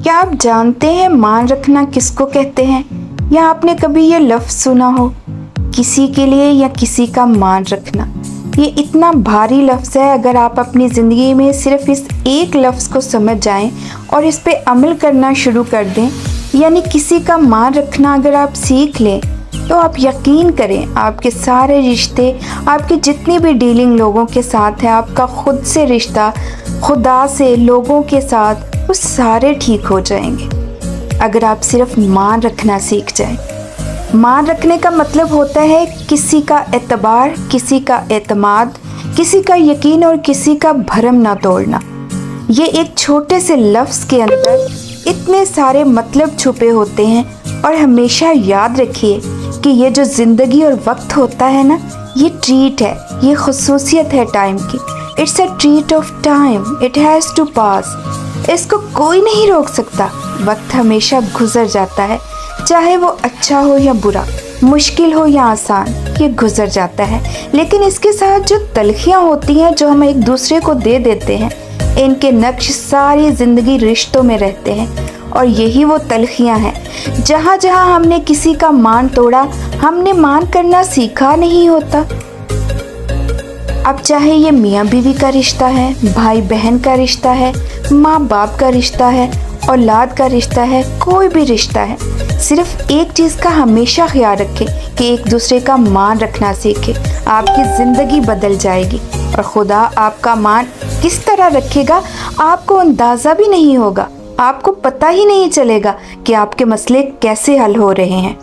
क्या आप जानते हैं मान रखना किसको कहते हैं? या आपने कभी ये लफ्ज़ सुना हो, किसी के लिए या किसी का मान रखना? ये इतना भारी लफ्ज़ है, अगर आप अपनी ज़िंदगी में सिर्फ इस एक लफ्ज़ को समझ जाएं और इस पे अमल करना शुरू कर दें, यानी किसी का मान रखना अगर आप सीख लें, तो आप यकीन करें आपके सारे रिश्ते, आपकी जितनी भी डीलिंग लोगों के साथ है, आपका खुद से रिश्ता, खुदा से, लोगों के साथ, वो सारे ठीक हो जाएंगे अगर आप सिर्फ मान रखना सीख जाएं। मान रखने का मतलब होता है किसी का एतबार, किसी का एतमाद, किसी का यकीन और किसी का भरम ना तोड़ना। ये एक छोटे से लफ्ज़ के अंदर इतने सारे मतलब छुपे होते हैं। और हमेशा याद रखिए कि ये जो ज़िंदगी और वक्त होता है ना, ये ट्रीट है, ये खसूसियत है टाइम की। It's a treat of time, it has to pass. इसको कोई नहीं रोक सकता। वक्त हमेशा गुजर जाता है, चाहे वो अच्छा हो या बुरा, मुश्किल हो या आसान, ये गुजर जाता है। लेकिन इसके साथ जो तलखियाँ होती हैं जो हम एक दूसरे को दे देते हैं, इनके नक्श सारी ज़िंदगी रिश्तों में रहते हैं। और यही वो तलखियाँ हैं जहाँ जहाँ हमने किसी का मान तोड़ा, हमने मान करना सीखा नहीं होता। अब चाहे ये मियाँ बीवी का रिश्ता है, भाई बहन का रिश्ता है, माँ बाप का रिश्ता है, औलाद का रिश्ता है, कोई भी रिश्ता है, सिर्फ एक चीज़ का हमेशा ख्याल रखें कि एक दूसरे का मान रखना सीखें। आपकी ज़िंदगी बदल जाएगी और खुदा आपका मान किस तरह रखेगा आपको अंदाज़ा भी नहीं होगा। आपको पता ही नहीं चलेगा कि आपके मसले कैसे हल हो रहे हैं।